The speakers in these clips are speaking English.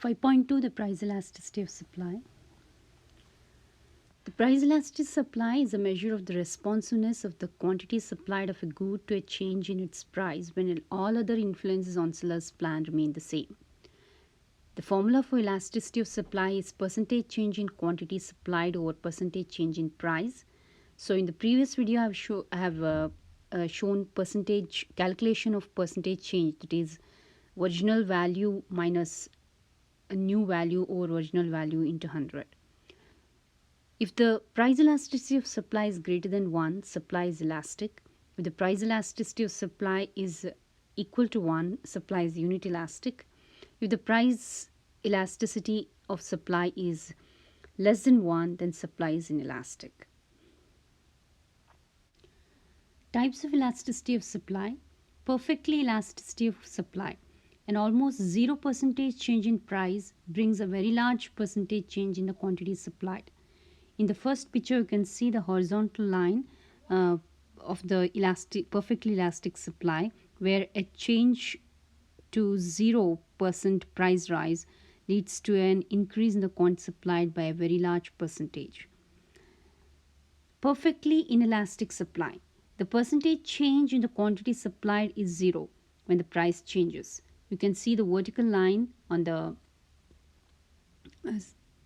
5.2 The price elasticity of supply. The price elasticity of supply is a measure of the responsiveness of the quantity supplied of a good to a change in its price when all other influences on seller's plan remain the same. The formula for elasticity of supply is percentage change in quantity supplied over percentage change in price. So in the previous video I have shown percentage calculation of percentage change, that is original value minus a new value over original value into 100. If the price elasticity of supply is greater than 1, supply is elastic. If the price elasticity of supply is equal to 1, supply is unit elastic. If the price elasticity of supply is less than 1, then supply is inelastic. Types of elasticity of supply. Perfectly elasticity of supply. An almost 0% change in price brings a very large percentage change in the quantity supplied. In the first picture, you can see the horizontal line of the perfectly elastic supply, where a change to 0% price rise leads to an increase in the quantity supplied by a very large percentage. Perfectly inelastic supply. The percentage change in the quantity supplied is 0 when the price changes. You can see the vertical line on the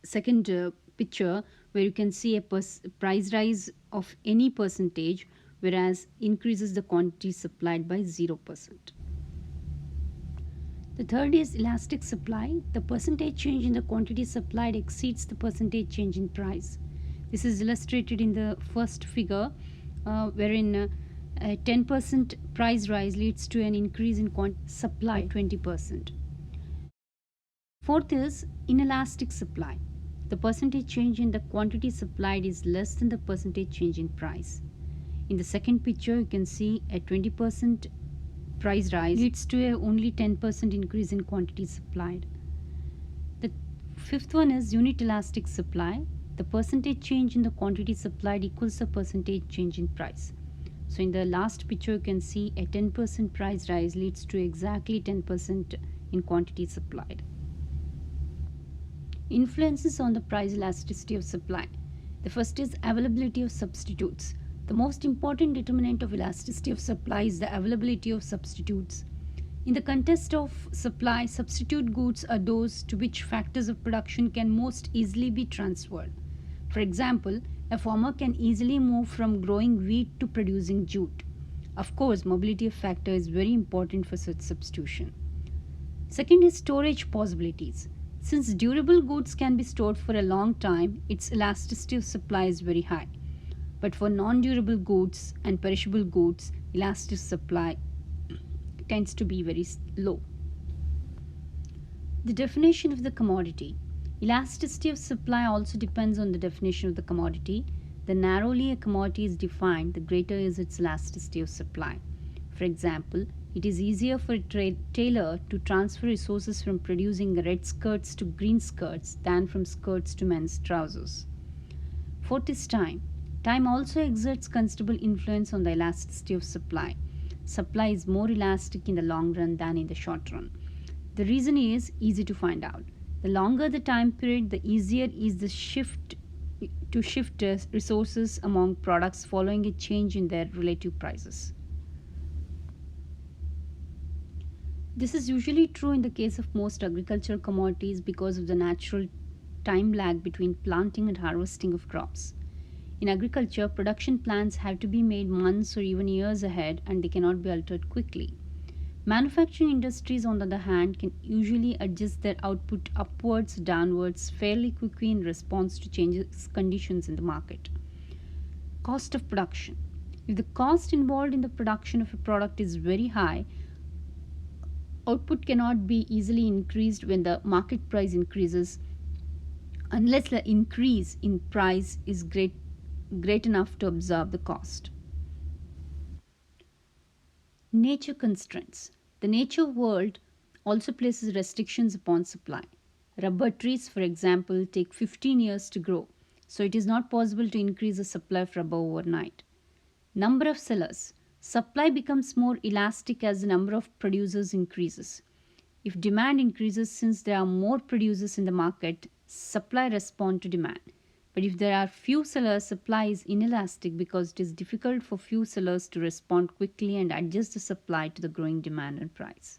second picture, where you can see a price rise of any percentage, whereas increases the quantity supplied by 0%. The third is elastic supply. The percentage change in the quantity supplied exceeds the percentage change in price. This is illustrated in the first figure, wherein a 10% price rise leads to an increase in supply 20%. Fourth is inelastic supply. The percentage change in the quantity supplied is less than the percentage change in price. In the second picture, you can see a 20% price rise leads to a only 10% increase in quantity supplied. The fifth one is unit elastic supply. The percentage change in the quantity supplied equals the percentage change in price. So in the last picture, you can see a 10% price rise leads to exactly 10% in quantity supplied. Influences on the price elasticity of supply. The first is availability of substitutes. The most important determinant of elasticity of supply is the availability of substitutes. In the context of supply, substitute goods are those to which factors of production can most easily be transferred. For example, a farmer can easily move from growing wheat to producing jute. Of course, mobility of factor is very important for such substitution. Second is storage possibilities. Since durable goods can be stored for a long time, its elasticity of supply is very high. But for non-durable goods and perishable goods, elastic supply tends to be very low. The definition of the commodity. Elasticity of supply also depends on the definition of the commodity. The narrowly a commodity is defined, the greater is its elasticity of supply. For example, it is easier for a tailor to transfer resources from producing red skirts to green skirts than from skirts to men's trousers. Fourth is time. Time also exerts considerable influence on the elasticity of supply. Supply is more elastic in the long run than in the short run. The reason is easy to find out. The longer the time period, the easier is the shift resources among products following a change in their relative prices. This is usually true in the case of most agricultural commodities because of the natural time lag between planting and harvesting of crops. In agriculture, production plans have to be made months or even years ahead, and they cannot be altered quickly. Manufacturing industries, on the other hand, can usually adjust their output upwards, downwards fairly quickly in response to changes conditions in the market. Cost of production. If the cost involved in the production of a product is very high, output cannot be easily increased when the market price increases unless the increase in price is great enough to absorb the cost. Nature constraints. The nature world also places restrictions upon supply. Rubber trees, for example, take 15 years to grow, so it is not possible to increase the supply of rubber overnight. Number of sellers. Supply becomes more elastic as the number of producers increases. If demand increases since there are more producers in the market, supply responds to demand. But if there are few sellers, supply is inelastic because it is difficult for few sellers to respond quickly and adjust the supply to the growing demand and price.